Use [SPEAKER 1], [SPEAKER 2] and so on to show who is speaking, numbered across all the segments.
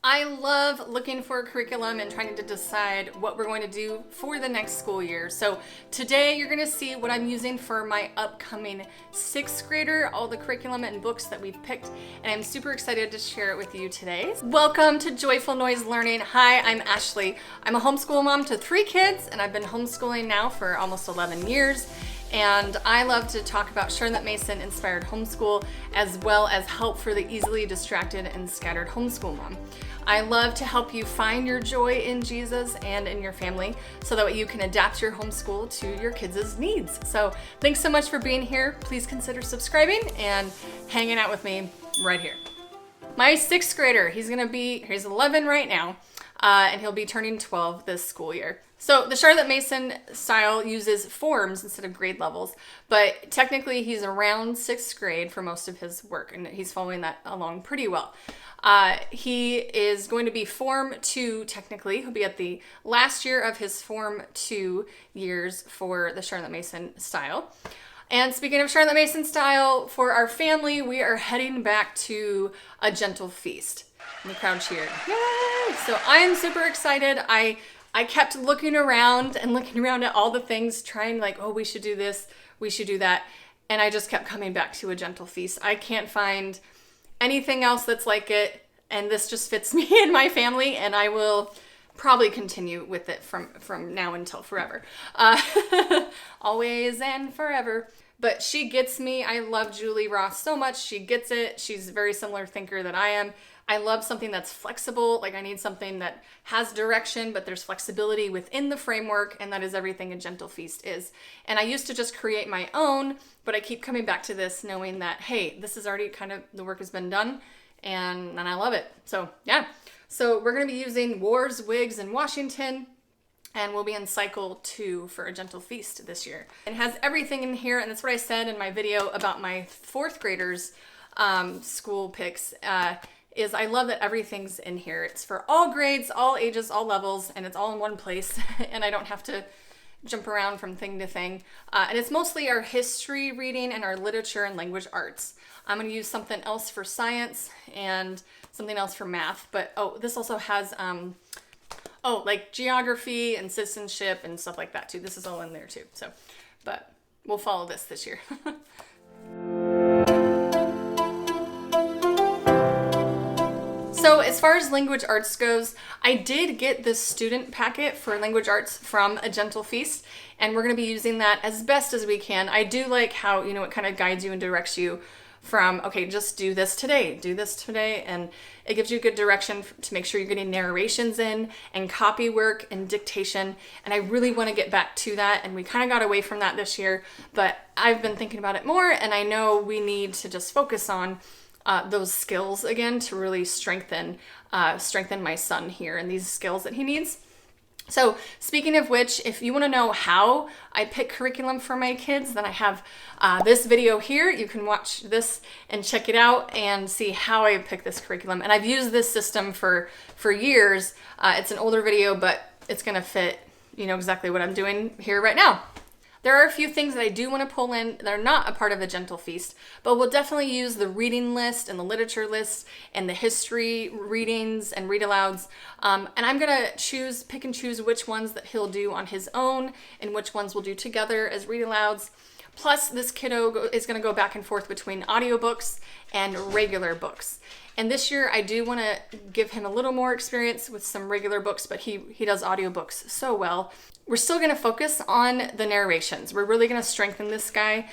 [SPEAKER 1] I love looking for a curriculum and trying to decide what we're going to do for the next school year. So today you're going to see what I'm using for my upcoming 6th grader, all the curriculum and books that we've picked, and I'm super excited to share it with you today. Welcome to Joyful Noise Learning. Hi, I'm Ashley. I'm a homeschool mom to 3 kids, and I've been homeschooling now for almost 11 years. And I love to talk about Charlotte Mason inspired homeschool, as well as help for the easily distracted and scattered homeschool mom. I love to help you find your joy in Jesus and in your family so that you can adapt your homeschool to your kids' needs. So thanks so much for being here. Please consider subscribing and hanging out with me right here. My 6th grader, he's 11 right now, and he'll be turning 12 this school year. So the Charlotte Mason style uses forms instead of grade levels, but technically he's around 6th grade for most of his work, and he's following that along pretty well. He is going to be Form 2 technically. He'll be at the last year of his Form 2 years for the Charlotte Mason style. And speaking of Charlotte Mason style, for our family, we are heading back to a gentle feast. And the crowd cheered. Yay! So I am super excited. I kept looking around at all the things, trying like, oh, we should do this, we should do that. And I just kept coming back to a gentle feast. I can't find anything else that's like it. And this just fits me and my family. And I will probably continue with it from now until forever. Always and forever. But she gets me. I love Julie Ross so much. She gets it. She's a very similar thinker that I am. I love something that's flexible. Like I need something that has direction, but there's flexibility within the framework, and that is everything a gentle feast is. And I used to just create my own, but I keep coming back to this knowing that, hey, this is already kind of, the work has been done, and I love it. So yeah. So we're going to be using Wars, Wigs, and Washington, and we'll be in cycle 2 for a gentle feast this year. It has everything in here, and that's what I said in my video about my 4th graders school picks, is I love that everything's in here. It's for all grades, all ages, all levels, and it's all in one place, and I don't have to jump around from thing to thing. And it's mostly our history reading and our literature and language arts. I'm going to use something else for science and something else for math, but this also has like geography and citizenship and stuff like that too. This is all in there too. So, but we'll follow this year. So as far as language arts goes, I did get this student packet for language arts from A Gentle Feast, and we're going to be using that as best as we can. I do like how, it kind of guides you and directs you from, okay, just do this today, and it gives you good direction to make sure you're getting narrations in and copy work and dictation, and I really want to get back to that, and we kind of got away from that this year, but I've been thinking about it more, and I know we need to just focus on those skills again to really strengthen my son here and these skills that he needs. So speaking of which, if you want to know how I pick curriculum for my kids, then I have this video here. You can watch this and check it out and see how I pick this curriculum. And I've used this system for years. It's an older video, but it's going to fit, exactly what I'm doing here right now. There are a few things that I do want to pull in that are not a part of A Gentle Feast, but we'll definitely use the reading list and the literature list and the history readings and read alouds. And I'm going to pick and choose which ones that he'll do on his own and which ones we'll do together as read alouds. Plus, this kiddo is going to go back and forth between audiobooks and regular books. And this year, I do want to give him a little more experience with some regular books, but he does audiobooks so well. We're still going to focus on the narrations. We're really going to strengthen this guy,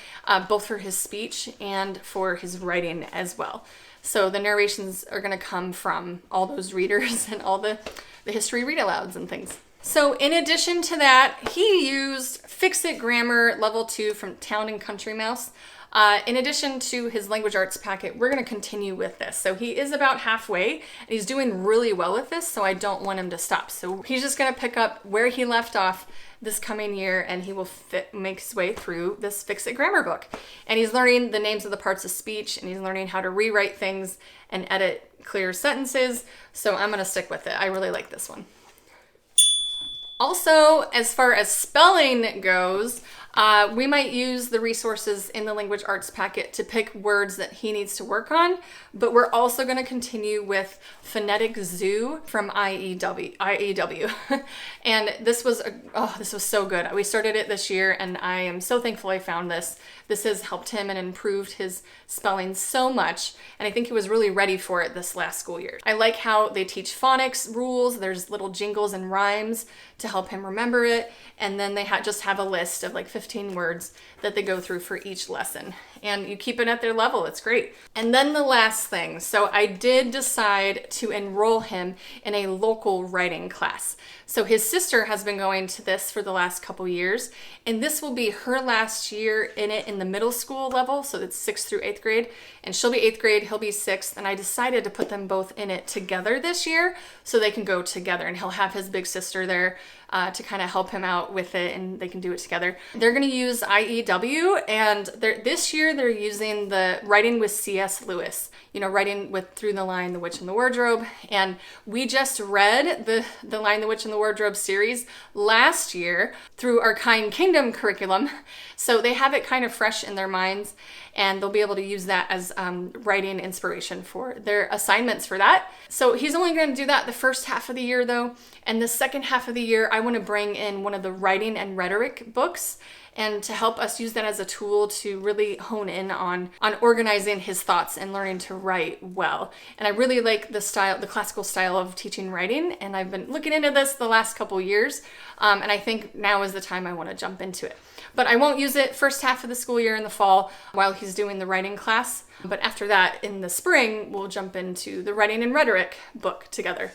[SPEAKER 1] both for his speech and for his writing as well. So the narrations are going to come from all those readers and all the history read-alouds and things. So in addition to that, he used Fix-It Grammar Level 2 from Town and Country Mouse. In addition to his language arts packet, we're going to continue with this. So he is about halfway, and he's doing really well with this, so I don't want him to stop. So he's just going to pick up where he left off this coming year, and he will make his way through this Fix-It Grammar book. And he's learning the names of the parts of speech, and he's learning how to rewrite things and edit clear sentences. So I'm going to stick with it. I really like this one. Also, as far as spelling goes, We might use the resources in the language arts packet to pick words that he needs to work on, but we're also going to continue with phonetic zoo from IEW. And this was so good. We started it this year, and I am so thankful I found this. This has helped him and improved his spelling so much, and I think he was really ready for it this last school year. I like how they teach phonics rules. There's little jingles and rhymes to help him remember it, and then they just have a list of like 15 words that they go through for each lesson, and you keep it at their level. It's great. And then the last thing, so I did decide to enroll him in a local writing class. So his sister has been going to this for the last couple years, and this will be her last year in it in the middle school level, so it's 6th through 8th grade, and she'll be 8th grade, he'll be 6th, and I decided to put them both in it together this year so they can go together, and he'll have his big sister there to kind of help him out with it, and they can do it together. They're going to use IEW, and this year they're using the Writing with C.S. Lewis, writing with Through the Lion, the Witch, and the Wardrobe. And we just read the Lion, the Witch, and the Wardrobe series last year through our Kind Kingdom curriculum. So they have it kind of fresh in their minds, and they'll be able to use that as writing inspiration for their assignments for that. So he's only going to do that the first half of the year though. And the second half of the year, I want to bring in one of the writing and rhetoric books, and to help us use that as a tool to really hone in on organizing his thoughts and learning to write well. And I really like the classical style of teaching writing, and I've been looking into this the last couple years, and I think now is the time I want to jump into it. But I won't use it first half of the school year in the fall while he's doing the writing class, but after that in the spring, we'll jump into the writing and rhetoric book together.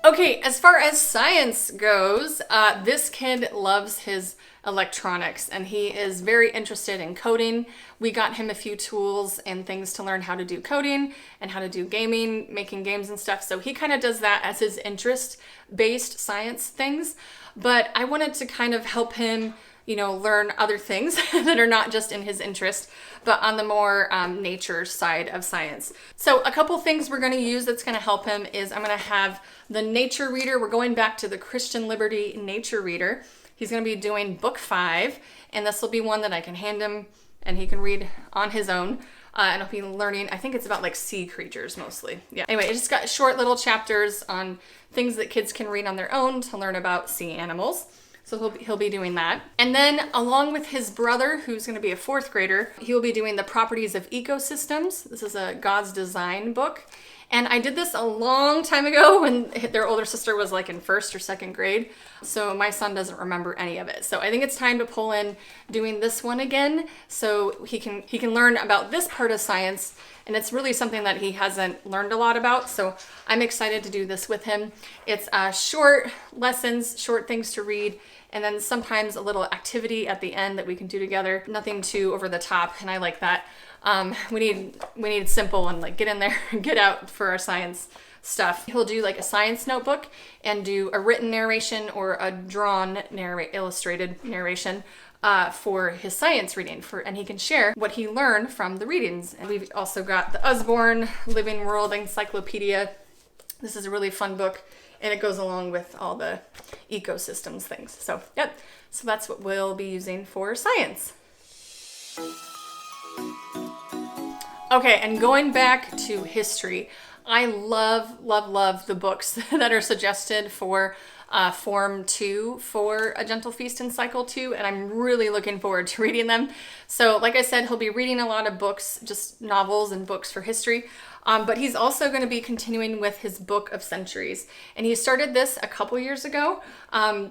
[SPEAKER 1] Okay, as far as science goes, this kid loves his electronics, and he is very interested in coding. We got him a few tools and things to learn how to do coding and how to do gaming, making games and stuff. So he kind of does that as his interest-based science things. But I wanted to kind of help him learn other things that are not just in his interest, but on the more nature side of science. So a couple things we're going to use that's going to help him is I'm going to have the nature reader. We're going back to the Christian Liberty nature reader. He's going to be doing book 5, and this will be one that I can hand him and he can read on his own. And he'll be learning, I think it's about like sea creatures mostly. Yeah. Anyway, it just got short little chapters on things that kids can read on their own to learn about sea animals. So he'll be doing that. And then along with his brother, who's going to be a 4th grader, he'll be doing the properties of ecosystems. This is a God's design book. And I did this a long time ago when their older sister was like in 1st or 2nd grade. So my son doesn't remember any of it. So I think it's time to pull in doing this one again so he can learn about this part of science. And it's really something that he hasn't learned a lot about. So I'm excited to do this with him. It's short lessons, short things to read, and then sometimes a little activity at the end that we can do together. Nothing too over the top, and I like that. We need simple and like get in there and get out for our science stuff. He'll do like a science notebook and do a written narration or a drawn illustrated narration for his science reading, and he can share what he learned from the readings. And we've also got the Usborne Living World Encyclopedia. This is a really fun book, and it goes along with all the ecosystems things. So, yep. So that's what we'll be using for science. Okay, and going back to history, I love, love, love the books that are suggested for Form 2 for A Gentle Feast in Cycle 2, and I'm really looking forward to reading them. So like I said, he'll be reading a lot of books, just novels and books for history, but he's also going to be continuing with his Book of Centuries, and he started this a couple years ago.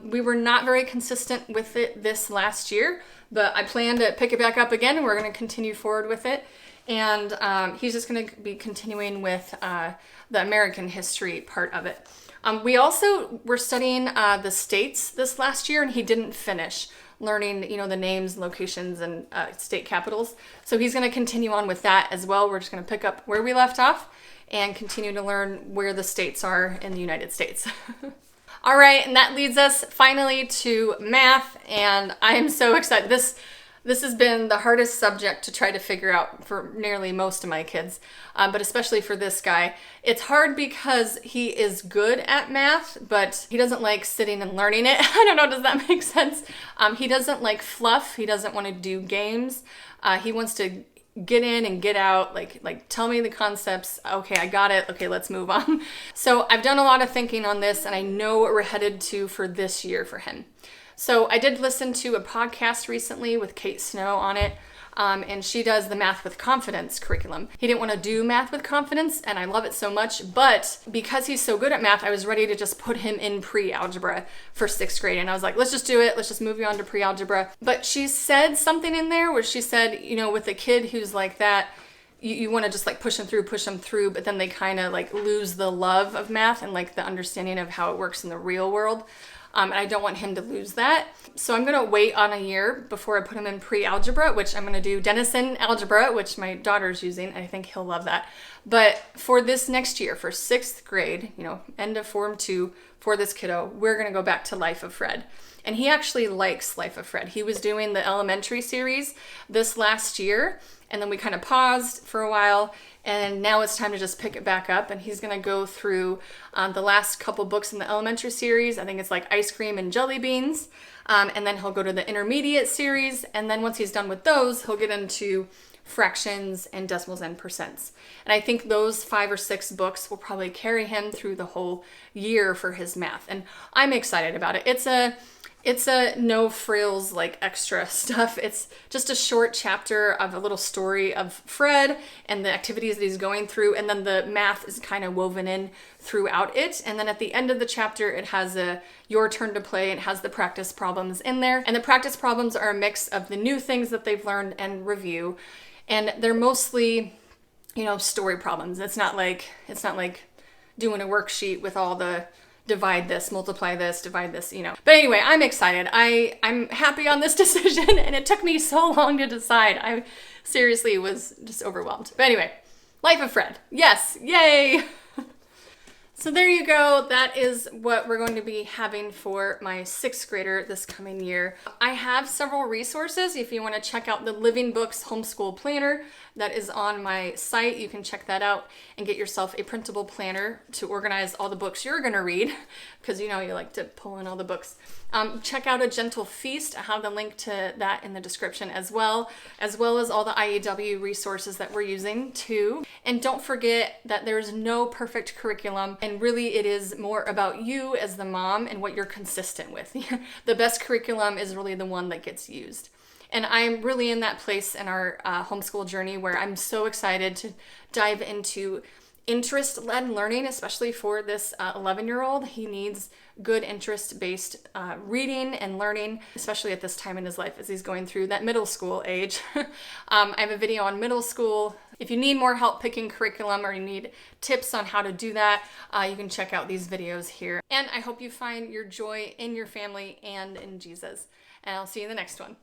[SPEAKER 1] We were not very consistent with it this last year, but I plan to pick it back up again, and we're going to continue forward with it. And he's just going to be continuing with the American history part of it. We also were studying the states this last year, and he didn't finish learning, the names, locations, and state capitals. So he's going to continue on with that as well. We're just going to pick up where we left off and continue to learn where the states are in the United States. All right, and that leads us finally to math, and I am so excited. This has been the hardest subject to try to figure out for nearly most of my kids, but especially for this guy. It's hard because he is good at math, but he doesn't like sitting and learning it. I don't know, does that make sense? He doesn't like fluff. He doesn't want to do games. He wants to get in and get out, like tell me the concepts. Okay, I got it. Okay, let's move on. So I've done a lot of thinking on this, and I know what we're headed to for this year for him. So I did listen to a podcast recently with Kate Snow on it, and she does the Math with Confidence curriculum. He didn't want to do Math with Confidence, and I love it so much, but because he's so good at math, I was ready to just put him in pre-algebra for 6th grade, and I was like, let's just do it. Let's just move you on to pre-algebra. But she said something in there where she said, you know, with a kid who's like that, you want to just like push them through, but then they kind of like lose the love of math and like the understanding of how it works in the real world. And I don't want him to lose that. So I'm going to wait on a year before I put him in pre-algebra, which I'm going to do Denison Algebra, which my daughter's using. I think he'll love that. But for this next year, for 6th grade, you know, end of Form 2 for this kiddo, we're going to go back to Life of Fred. And he actually likes Life of Fred. He was doing the elementary series this last year, and then we kind of paused for a while, and now it's time to just pick it back up. And he's going to go through the last couple books in the elementary series. I think it's like Ice Cream and Jelly Beans. And then he'll go to the intermediate series. And then once he's done with those, he'll get into fractions and decimals and percents. And I think those 5 or 6 books will probably carry him through the whole year for his math. And I'm excited about it. It's a no frills, like extra stuff. It's just a short chapter of a little story of Fred and the activities that he's going through. And then the math is kind of woven in throughout it. And then at the end of the chapter, it has a your turn to play. It has the practice problems in there. And the practice problems are a mix of the new things that they've learned and review. And they're mostly, you know, story problems. It's not like doing a worksheet with all the divide this, multiply this, divide this, you know. But anyway, I'm excited. I'm happy on this decision, and it took me so long to decide. I seriously was just overwhelmed. But anyway, Life of Fred. Yes, yay! So there you go. That is what we're going to be having for my 6th grader this coming year. I have several resources. If you want to check out the Living Books Homeschool Planner that is on my site, you can check that out and get yourself a printable planner to organize all the books you're going to read, because you know you like to pull in all the books. Check out A Gentle Feast. I have the link to that in the description as well as all the IEW resources that we're using too. And don't forget that there's no perfect curriculum, and really it is more about you as the mom and what you're consistent with. The best curriculum is really the one that gets used. And I'm really in that place in our homeschool journey where I'm so excited to dive into interest-led learning, especially for this 11-year-old. He needs good interest-based reading and learning, especially at this time in his life as he's going through that middle school age. I have a video on middle school. If you need more help picking curriculum or you need tips on how to do that, you can check out these videos here. And I hope you find your joy in your family and in Jesus. And I'll see you in the next one.